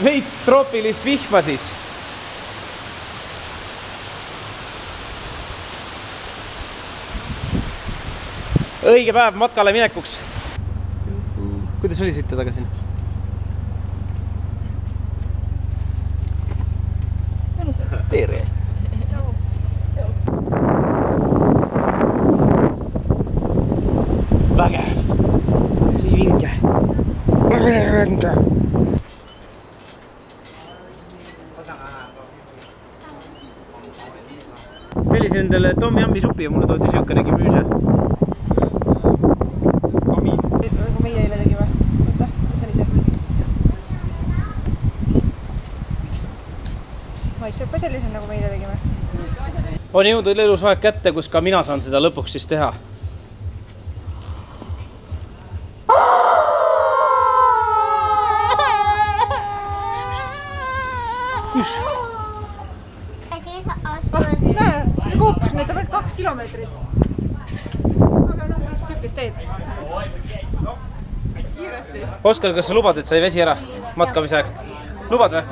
veits troopilist vihma siis. Õige päev matkale minekuks. Kuidas oli siit taga siin? Tere! Vägev! Vinge! Vinge! Tellisin endale Tom Yummi supi ja mulle toodi süükanegi müüse. Kamiin. Nagu meie eile tegime. Võta, võta ise. Maisseb ka sellisem nagu meile tegime. On jõudnud elus aeg kätte, kus ka mina saan seda lõpuks siis teha. Näe, seda koopus näitab ainult 2 kilomeetrit. Aga noh, mis sükest teed? Oskar, kas sa lubad, et sai vesi ära matkamise aeg? Lubad või?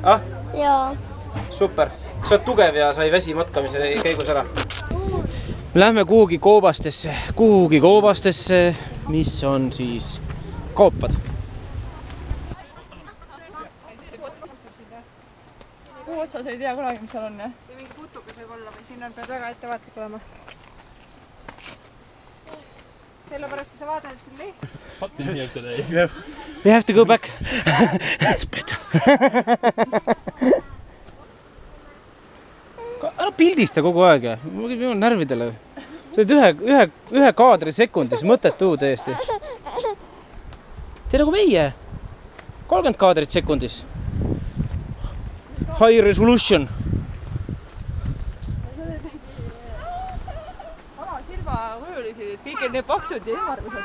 Ah? Jaa. Super. Sa oled tugev ja sai vesi matkamise käigus ära. Lähme kuhugi koobastesse, mis on siis kaupad. Kuu otsas ei tea kunagi, mis seal on, jah? Või mingi putukas võib olla või sinna pead väga ettevaatlik olema. Sellepärast sa vaatad siin leht. We have to go back. It's better. Ära pildista kogu aeg ja. Mul on närvidele. Sa oled ühe kaadri sekundis mõttetu täiesti. Tee nagu meie. 30 kaadrit sekundis. High resolution. Oma silma mõjulisid, et kõik on nii paksud ja ümardused.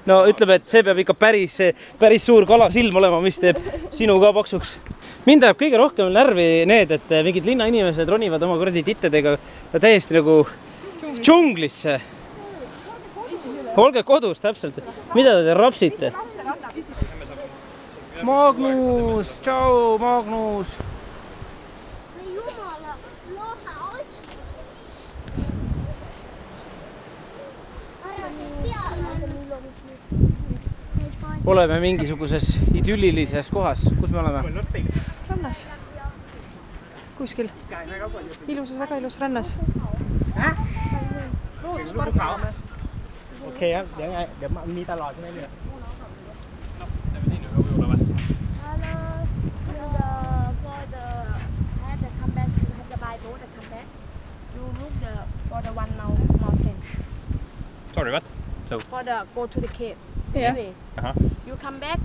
No ütleme, et see peab ikka päris suur kalasilm olema, mis teeb sinu ka paksuks. Mind ajab kõige rohkem närvi need, et mingid linnainimesed ronivad oma kuradi tittedega täiesti nagu džunglisse. Olge kodus täpselt. Mida te rapsite? Magnus, tšau, Magnus. Jumala, loha ois. Oleme mingisuguses idüllilises kohas. Kus me oleme? Rannas. Kuskil. Ilusas, väga ilus rannas. Looduspark oleme. Okei, jah, ja nii talad meile. Sorry, what? So. For the go to the cave. Yeah. Anyway, you come back.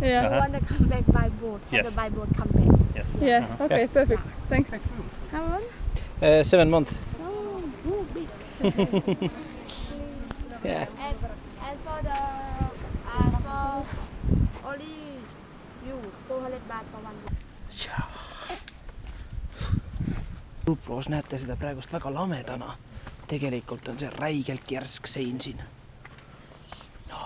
Yeah. You want to come back by boat. Yes. The by boat come back. Yes. Yeah, okay, perfect. Thanks. How long? 7 months. Oh, big. Yeah. And for the for only you 400 baht for one week. GoPros näete seda praegust väga lamedana. Tegelikult on see räigelt järsk sein siin. No.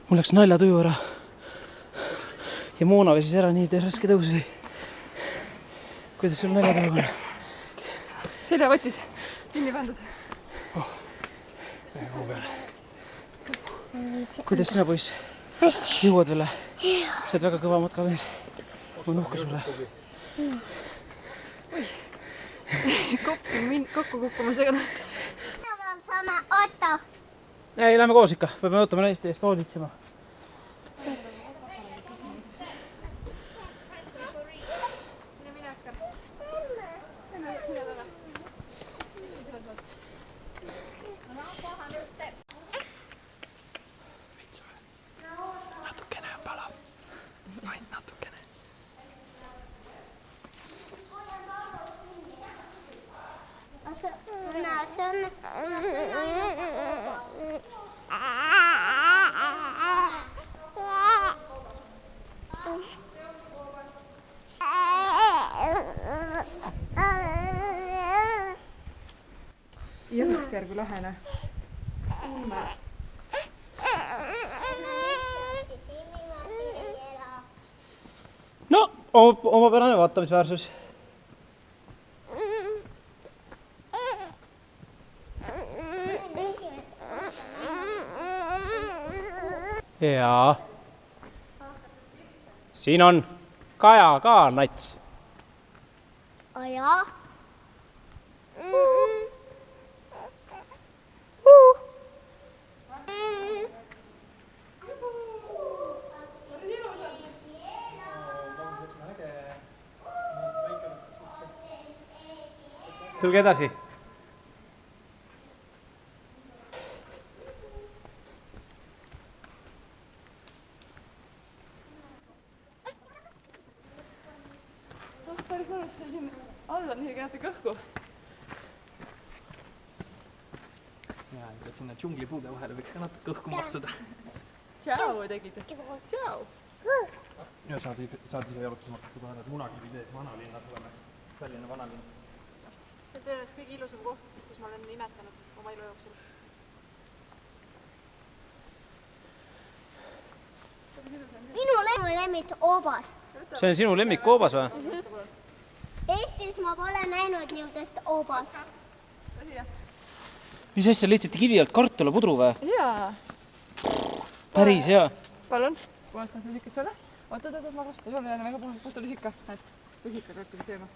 Mul läks naljatuju ära. Ja Moona vesis ära nii raske tõus oli. Kuidas sul naljatuju on? Selja võttis. Kinni pandud. Kuidas sina, poiss? Hästi. Jõuad veel? Sa oled väga kõva matkamees. Ma nuhka sulle. Kops on kokku kukkumas, aga Sama Otto. Ei, lähme koos ikka. Peame ootama naiste eest hoolitsema. Natukene on palav. Ainult natukene. Jõhker kui lahene. tunned? no omapärane vaatamisväärsus. jaa. siin on Kaja ka nats. Jaa. tulge edasi. Päris mõnus, siin all on isegi jätta kõhku. Ja, et sinna džunglipuude vahele võiks ka natuke õhku mahtuda. Tšau tegid. Tšau. Ja saad ise jalutama hakata kohe need munakivi teed, vanalinna tuleme. Tallinna vanalinn. See on tõenäoliselt kõige ilusam koht, kus ma olen imetanud oma elu jooksul. Minu lemmik oobas. see on sinu lemmik koobas või? Eestis ma pole näinud niisugust oobast. mis asja, leidsite kivi alt kartulapudru või? Jaa. päris hea. Palun. Puhastan lusika sulle. Oota, ma raskan. Sul on väga puhasta lusika. Näed, lusika kartuli sööma.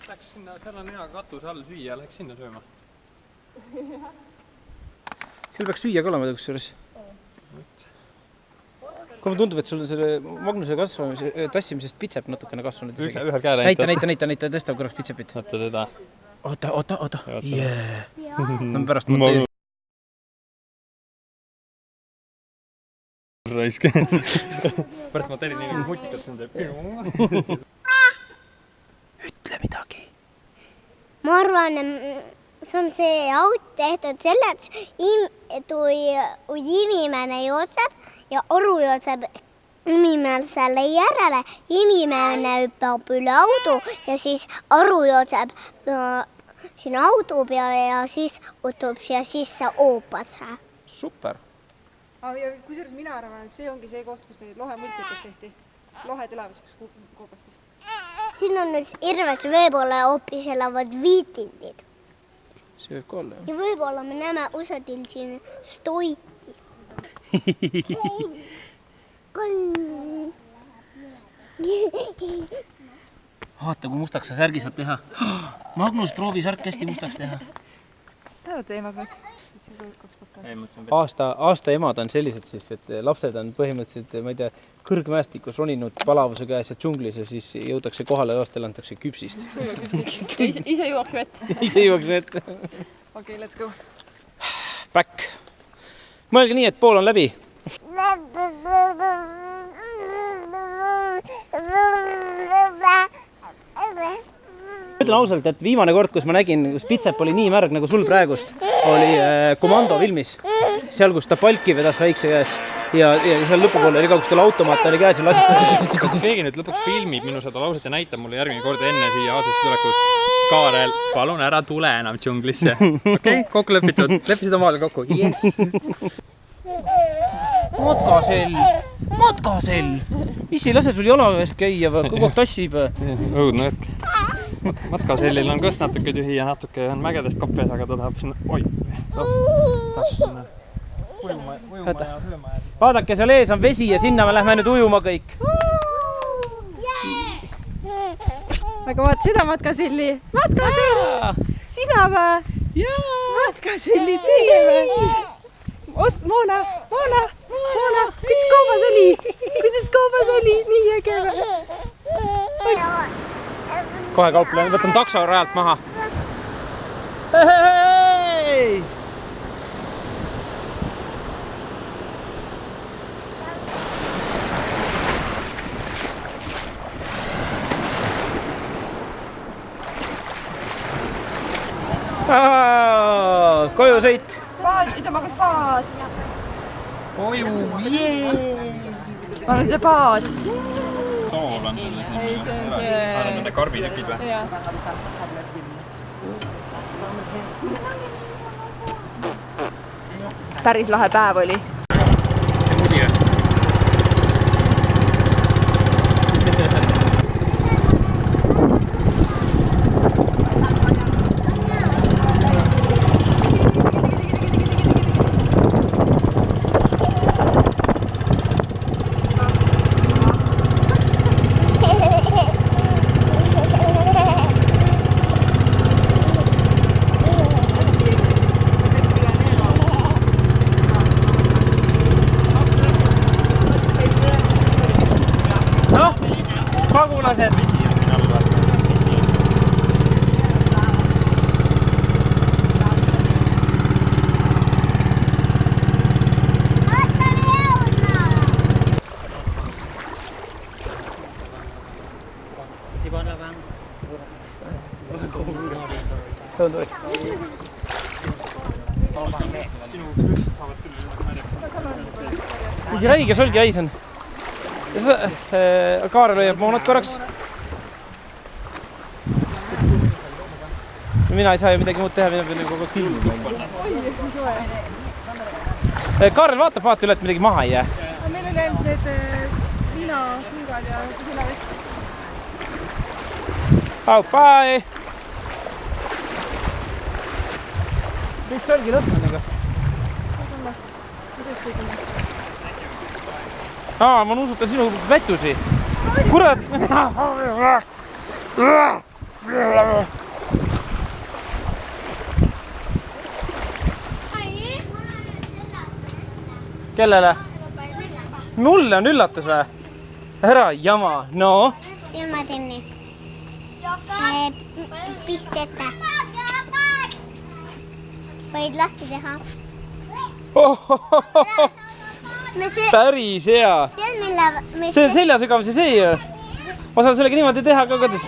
Läks sinna, seal on hea katus all süüa, läks sinna sööma. seal peaks süüa ka olema kusjuures. kuule, tundub, et sul selle Magnuse tassimisest pitsep natukene kasvanud. Ühel käele näita, tõsta korraks pitsepit. Vaata teda. Oota. Yeah. No pärast mõtlen. Raisk. Pärast ma terin nii mutikat siin teeb. Ütle midagi. Ma arvan, see on see aut tehtud selleks, kui inimene jootseb ja oru jootseb inimesele järele, inimene hüppab üle auto ja siis oru jootseb sinna auto peale ja siis utub siia sisse oopasse. Super. Ja kusjuures mina arvan, et see ongi see koht, kus neid lohemultikas tehti. Lohed elevuseks koopastis. Siin on üks irveks võib-olla hoopis elavad viitindid. See võib ka olla, jah. Ja võib-olla me näeme usadil siin stoiti. Vaata, kui mustaks sa särgi saad teha. Magnus, proovi särk hästi mustaks teha. Täna tee Magnus. Aasta emad on sellised siis, et lapsed on põhimõtteliselt, ma ei tea, kõrgmäestikus roninud palavuse käes ja džunglis ja siis jõutakse kohale ja aastal antakse küpsist. Ise jõuaks vett. Ise jõuaks vett. Okei, let's go. Back. Mõelge nii, et pool on läbi. Ütlen ausalt, et viimane kord, kus ma nägin, kus pitsep oli nii märg nagu sul praegust, oli Komando filmis. Seal, kus ta palki vedas väikse käes ja seal lõpupoole oli ka, kus tal automaat oli käes ja lastis. Kas keegi nüüd lõpuks filmib minu seda lauset ja näitab mulle järgmine kord enne siia aasesse tulekut? Kaarel, palun ära tule enam džunglisse. Okei, kokku lepitud. Leppisid omavahel kokku. Yes. Matkasell. Mis ei lase sul jala käia või kogu aeg tassib? Õudne õrk. Matkasellil on kõht natuke tühi ja natuke on mägedest kappes, aga ta tahab sinna... Oi! Tahab sinna ujuma ja sööma. Vaadake, seal ees on vesi ja sinna me lähme nüüd ujuma kõik. Aga vaat sina Matkaselli. Matkasell! Sina või? Matkaselli, teie või? Moona, kuidas kaubas oli? Nii äge või? Kohe kauplen, võtan takso rajalt maha. Hei! Koju sõit. Paad, ita magas paad. Koju, Ma olen see paad. Sool on selle siin. Ei, see on see... Arvan, nende karbitükid või? Jah. päris lahe päev oli. See mudi või? Noh, pagulased. Mingi räige solgi hais on. Kaarel hoiab moonad korraks. Mina ei saa ju midagi muud teha, mina pean kogu külm. Kaarel vaatab vaata üle, et midagi maha ei jää. Meil oli ainult need liinakingad ja silavett. Oh, bye! Kõik solgi lõpnud nagu. Ma nuusutan sinu vätusi. Kurat! Kellele? Mulle on üllatus või? Ära jama, no? Silma tinni. Piht ette. Võid lahti teha. Päris hea. Tead, mille... See on selja sügamise see ju. Ma saan sellega niimoodi teha ka kodus.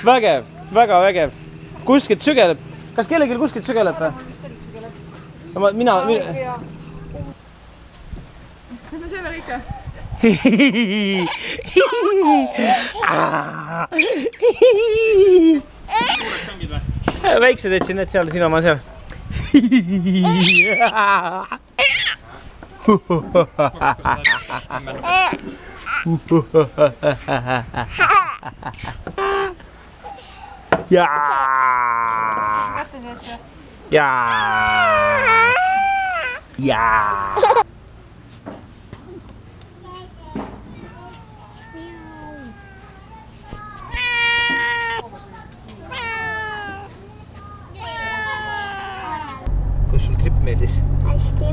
Vägev, väga vägev. Kuskilt sügeleb. Kas kellelgi kuskilt sügeleb või? Mina... Me sööme ikka. Väiksed etsin need seal, sinu oma seal. Kus sul tripp meeldis? Hästi.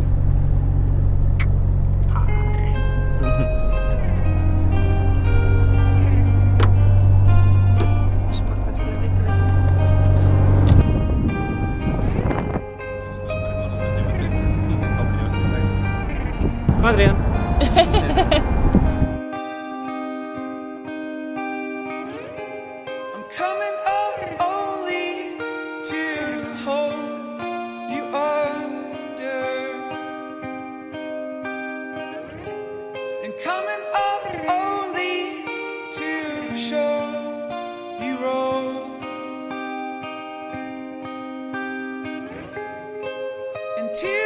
Adrian. I'm coming up only to hold you under, and coming up only to show you wrong, and tears